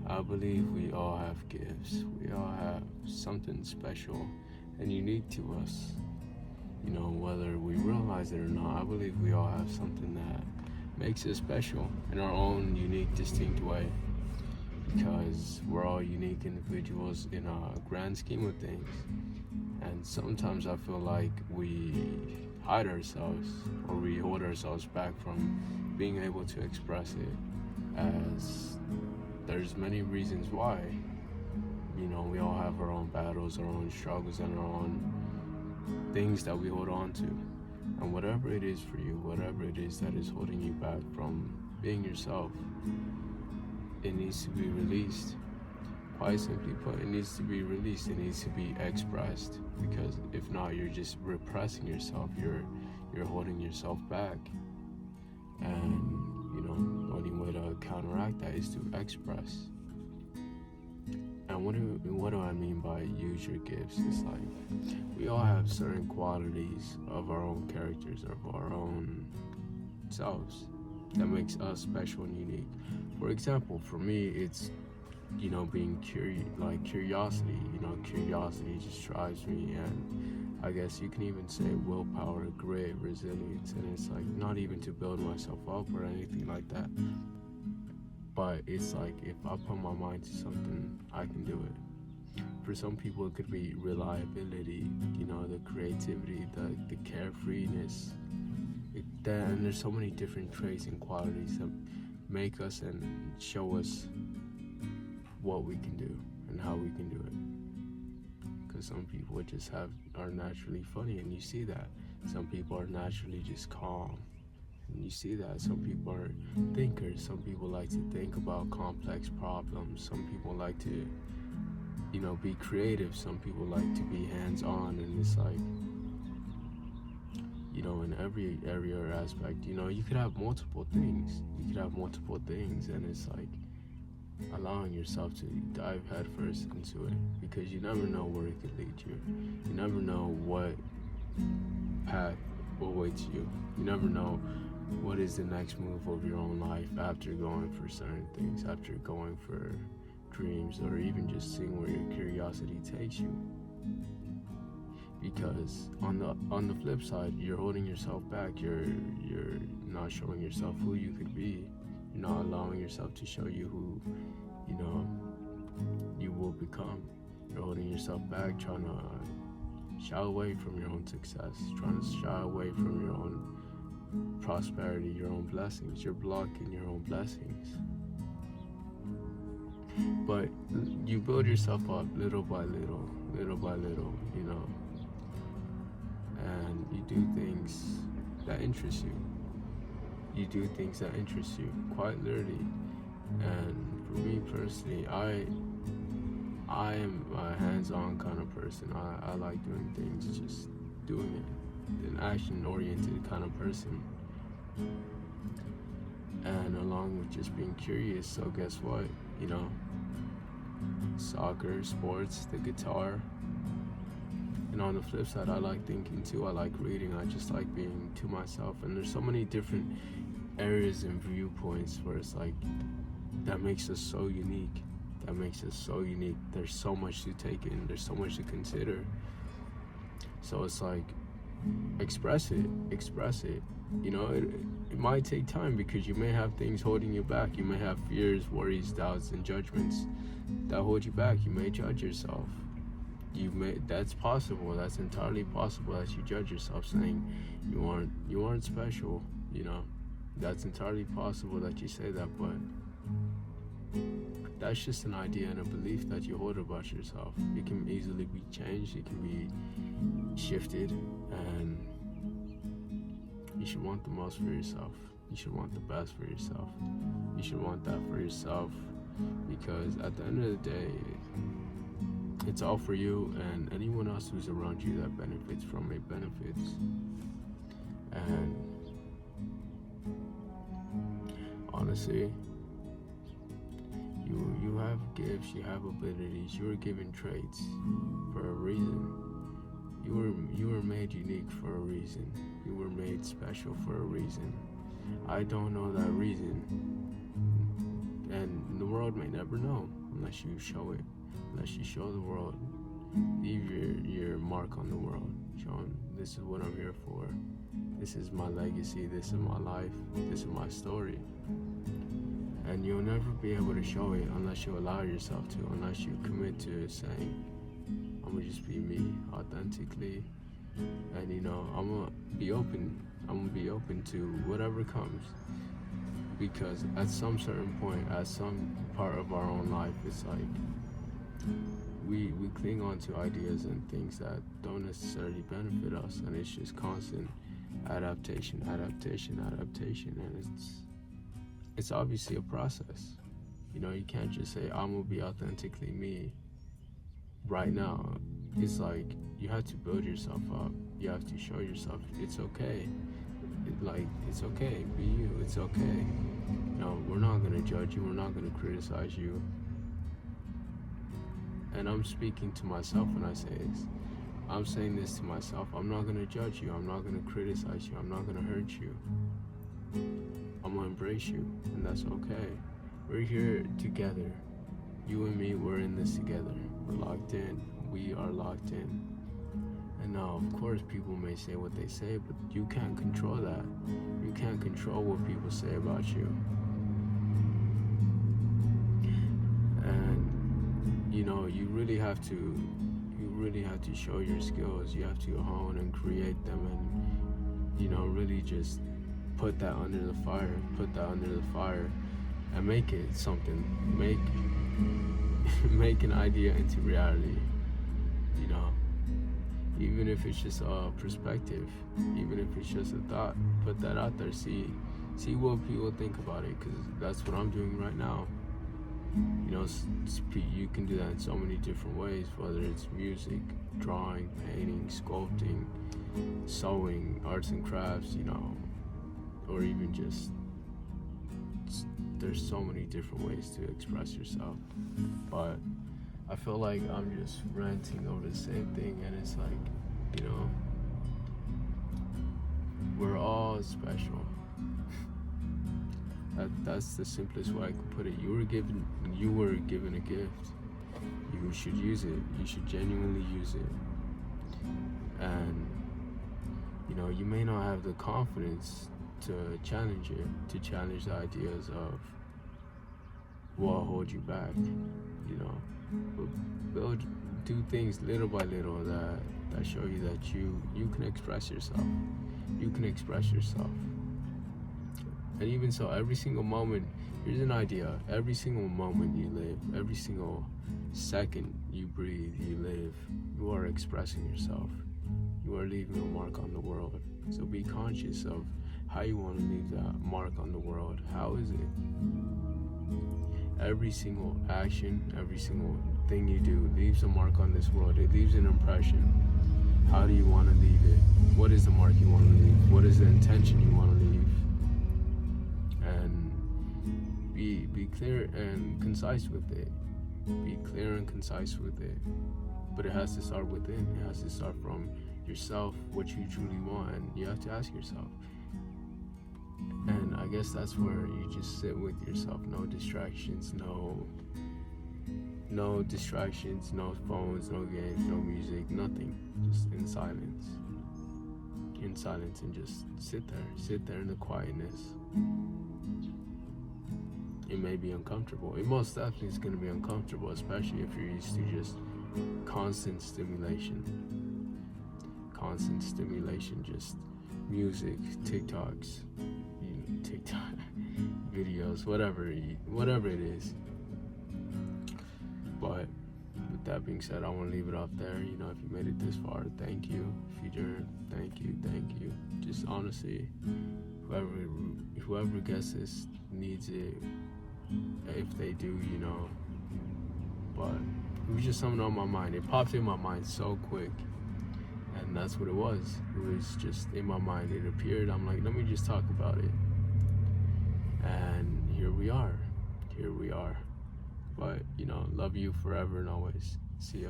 I believe we all have gifts. We all have something special and unique to us. Whether we realize it or not, I believe we all have something that makes us special in our own unique, distinct way. Because we're all unique individuals in a grand scheme of things. And sometimes I feel like we hide ourselves or we hold ourselves back from being able to express it, as there's many reasons why. We all have our own battles, our own struggles, and our own things that we hold on to. And whatever it is for you, whatever it is that is holding you back from being yourself, it needs to be released. Quite simply put, it needs to be released. It needs to be expressed. Because if not, you're just repressing yourself. You're holding yourself back. And the only way to counteract that is to express. And what do I mean by use your gifts? It's like we all have certain qualities of our own characters, of our own selves, that makes us special and unique. For example, for me, it's being curiosity. Curiosity just drives me, and I guess you can even say willpower, grit, resilience, and it's like not even to build myself up or anything like that. But it's like if I put my mind to something, I can do it. For some people, it could be reliability, the creativity, the carefreeness. And there's so many different traits and qualities that make us and show us what we can do and how we can do it. Because some people are naturally funny, and you see that. Some people are naturally just calm, and you see that. Some people are thinkers. Some people like to think about complex problems. Some people like to, be creative. Some people like to be hands-on, and it's like, in every area or aspect, you could have multiple things. And it's like allowing yourself to dive headfirst into it, because you never know where it could lead you. You never know what path awaits you. You never know what is the next move of your own life after going for certain things, after going for dreams, or even just seeing where your curiosity takes you. Because on the flip side, you're holding yourself back. You're not showing yourself who you could be. You're not allowing yourself to show you who you will become. You're holding yourself back, trying to shy away from your own success, trying to shy away from your own prosperity, your own blessings. You're blocking your own blessings. But you build yourself up little by little, and you do things that interest you. You do things that interest you, quite literally. And for me personally, I am a hands-on kind of person. I like doing things, just doing it. An action-oriented kind of person. And along with just being curious, so guess what? Soccer, sports, the guitar. And on the flip side, I like thinking too. I like reading. I just like being to myself. And there's so many different areas and viewpoints where it's like, that makes us so unique. There's so much to take in. There's so much to consider. So it's like, express it. It might take time, because you may have things holding you back. You may have fears, worries, doubts, and judgments that hold you back. You may judge yourself. That's possible. That's entirely possible that you judge yourself, saying you aren't special. That's entirely possible that you say that, but that's just an idea and a belief that you hold about yourself. It can easily be changed. It can be shifted, and you should want the most for yourself. You should want the best for yourself. You should want that for yourself, because at the end of the day, it's all for you, and anyone else who's around you that benefits from it benefits. And honestly, you have gifts, you have abilities, you were given traits for a reason. You were made unique for a reason. You were made special for a reason. I don't know that reason, and and the world may never know unless you show it, unless you show the world. Leave your mark on the world, showing this is what I'm here for. This is my legacy. This is my life. This is my story. And you'll never be able to show it unless you allow yourself to, unless you commit to saying, I'm gonna just be me authentically, and I'm gonna be open. I'm gonna be open to whatever comes, because at some certain point, at some part of our own life, it's like we cling on to ideas and things that don't necessarily benefit us, and it's just constant adaptation, and it's obviously a process. You can't just say, I'm gonna be authentically me right now. It's like you have to build yourself up. You have to show yourself it's okay. It's okay, be you. It's okay. We're not gonna judge you. We're not gonna criticize you. And I'm speaking to myself when I say this. I'm saying this to myself. I'm not gonna judge you. I'm not gonna criticize you. I'm not gonna hurt you. I'm gonna embrace you, and that's okay. We're here together. You and me, we're in this together. We're locked in. We are locked in. And now, of course, people may say what they say, but you can't control that. You can't control what people say about you. And you really have to show your skills. You have to hone and create them, and really just put that under the fire, and make it something. Make an idea into reality. Even if it's just a perspective, even if it's just a thought, put that out there. See what people think about it, because that's what I'm doing right now. You can do that in so many different ways, whether it's music, drawing, painting, sculpting, sewing, arts and crafts, or even just there's so many different ways to express yourself. But I feel like I'm just ranting over the same thing, and it's like, we're all special. That's the simplest way I could put it. You were given a gift. You should use it. You should genuinely use it. And you may not have the confidence to challenge it, to challenge the ideas of what hold you back, but do things little by little that show you that you can express yourself. You can express yourself. And even so, every single moment, here's an idea. Every single moment you live, every single second you breathe, you live, you are expressing yourself. You are leaving a mark on the world. So be conscious of how you want to leave that mark on the world. How is it? Every single action, every single thing you do leaves a mark on this world. It leaves an impression. How do you want to leave it? What is the mark you want to leave? What is the intention you want to leave? And be clear and concise with it. Be clear and concise with it. But it has to start within. It has to start from yourself, what you truly want. And you have to ask yourself. And I guess that's where you just sit with yourself. No distractions, no distractions, no phones, no games, no music, nothing. Just in silence. In silence, and just sit there in the quietness. It may be uncomfortable. It most definitely is going to be uncomfortable, especially if you're used to just constant stimulation, just music, TikToks, TikTok videos, whatever it is. But with that being said, I want to leave it off there. If you made it this far, thank you. If you didn't, thank you. Just honestly, whoever gets this needs it. If they do, but it was just something on my mind. It popped in my mind so quick, and that's what it was. It was just in my mind. It appeared. I'm like, let me just talk about it, and here we are. But love you forever and always. See ya.